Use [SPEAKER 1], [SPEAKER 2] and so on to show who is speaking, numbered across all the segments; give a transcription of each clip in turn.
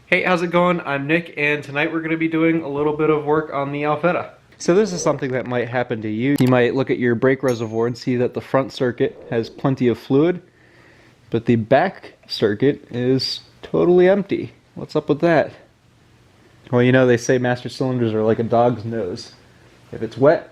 [SPEAKER 1] Hey, how's it going? I'm Nick, and tonight we're going to be doing a little bit of work on the Alfetta. So this is something that might happen to you. You might look at your brake reservoir and see that the front circuit has plenty of fluid, but the back circuit is totally empty. What's up with that? Well, you know, they say master cylinders are like a dog's nose. If it's wet,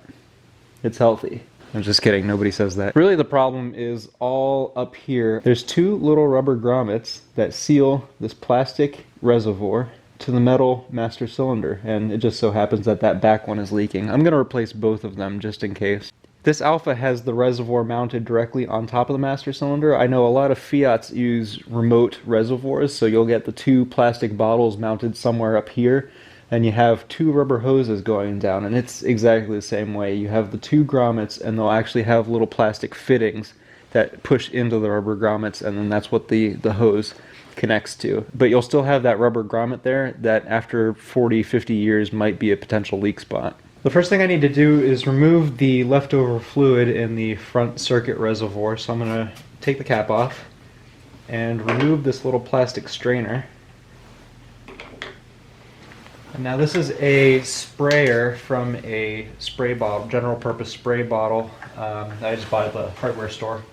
[SPEAKER 1] it's healthy. I'm just kidding, nobody says that. Really the problem is all up here. There's two little rubber grommets that seal this plastic reservoir to the metal master cylinder, and it just so happens that that back one is leaking. I'm going to replace both of them just in case. This Alfa has the reservoir mounted directly on top of the master cylinder. I know a lot of Fiats use remote reservoirs, so you'll get the two plastic bottles mounted somewhere up here, and you have two rubber hoses going down, and it's exactly the same way. You have the two grommets, and they'll actually have little plastic fittings that push into the rubber grommets, and then that's what the hose connects to. But you'll still have that rubber grommet there that after 40, 50 years might be a potential leak spot. The first thing I need to do is remove the leftover fluid in the front circuit reservoir, so I'm going to take the cap off and remove this little plastic strainer. Now this is a sprayer from a spray bottle, general purpose spray bottle that I just bought at the hardware store.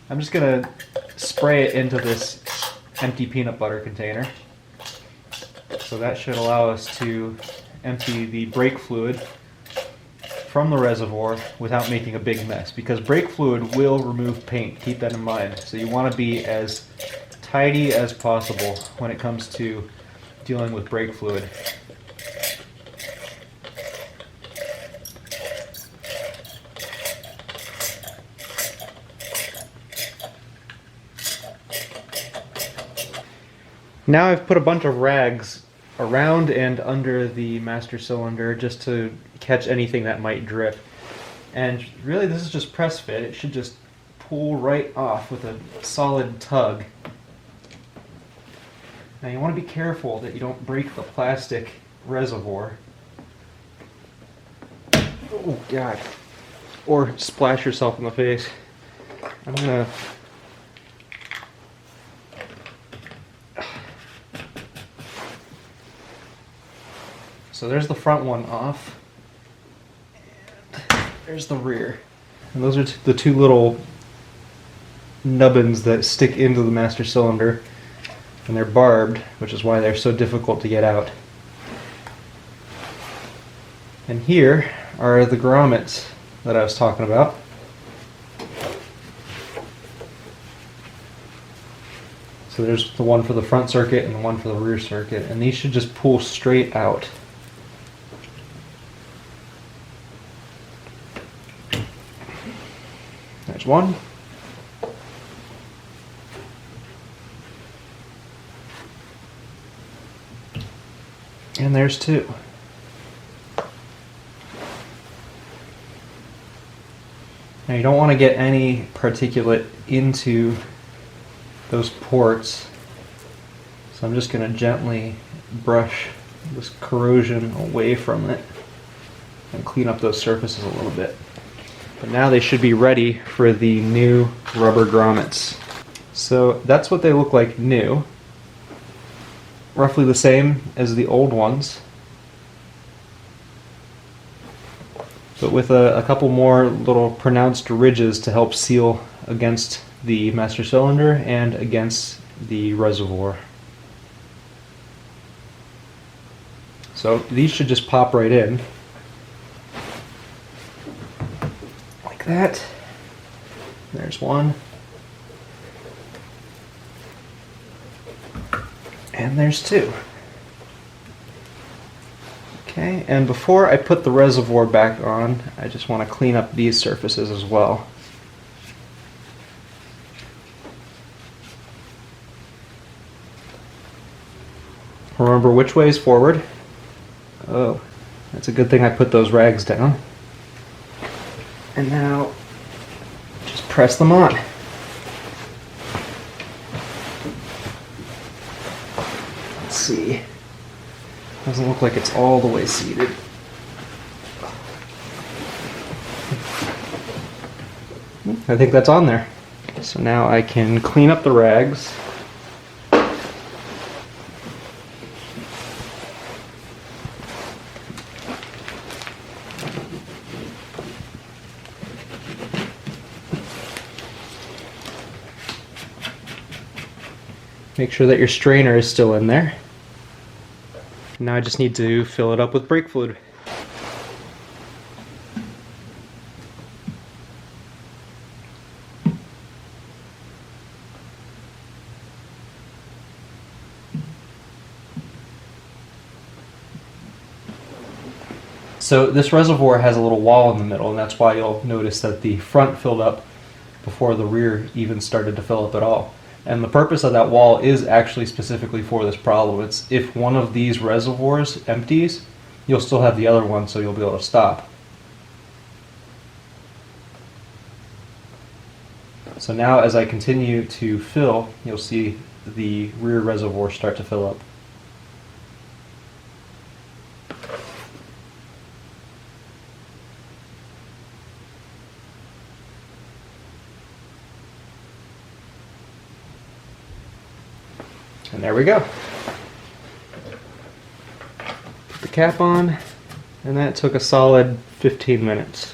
[SPEAKER 1] I'm just going to spray it into this empty peanut butter container. So that should allow us to empty the brake fluid from the reservoir without making a big mess, because brake fluid will remove paint, keep that in mind. So you want to be as tidy as possible when it comes to dealing with brake fluid. Now I've put a bunch of rags around and under the master cylinder just to catch anything that might drip. And really this is just press fit. It should just pull right off with a solid tug. Now you want to be careful that you don't break the plastic reservoir. Oh God. Or splash yourself in the face. I'm gonna So there's the front one off, and there's the rear. And those are the two little nubbins that stick into the master cylinder, and they're barbed, which is why they're so difficult to get out. And here are the grommets that I was talking about. So there's the one for the front circuit and the one for the rear circuit, and these should just pull straight out. There's one. And there's two. Now you don't want to get any particulate into those ports, so I'm just going to gently brush this corrosion away from it and clean up those surfaces a little bit. But now they should be ready for the new rubber grommets. So that's what they look like new. Roughly the same as the old ones, but with a couple more little pronounced ridges to help seal against the master cylinder and against the reservoir. So these should just pop right in. That. There's one. And there's two. Okay, and before I put the reservoir back on, I just want to clean up these surfaces as well. Remember which way is forward. Oh, that's a good thing I put those rags down. And now, just press them on. Let's see. Doesn't look like it's all the way seated. I think that's on there. So now I can clean up the rags. Make sure that your strainer is still in there. Now I just need to fill it up with brake fluid. So this reservoir has a little wall in the middle, and that's why you'll notice that the front filled up before the rear even started to fill up at all. And the purpose of that wall is actually specifically for this problem. It's if one of these reservoirs empties, you'll still have the other one, so you'll be able to stop. So now as I continue to fill, you'll see the rear reservoir start to fill up. And there we go. Put the cap on, and that took a solid 15 minutes.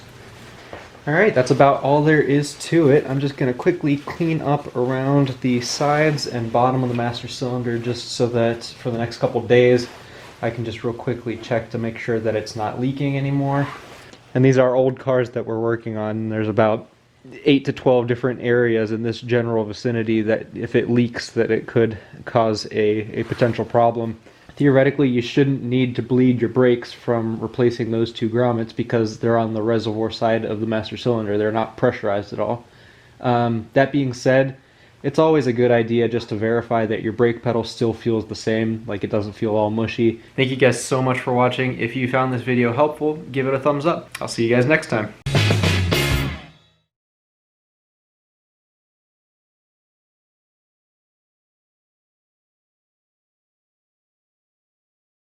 [SPEAKER 1] Alright, that's about all there is to it. I'm just going to quickly clean up around the sides and bottom of the master cylinder just so that for the next couple days I can just real quickly check to make sure that it's not leaking anymore. And these are old cars that we're working on. There's about 8 to 12 different areas in this general vicinity that if it leaks that it could cause a potential problem. Theoretically, you shouldn't need to bleed your brakes from replacing those two grommets because they're on the reservoir side of the master cylinder. They're not pressurized at all. That being said, it's always a good idea just to verify that your brake pedal still feels the same, like it doesn't feel all mushy. Thank you guys so much for watching. If you found this video helpful, give it a thumbs up. I'll see you guys next time.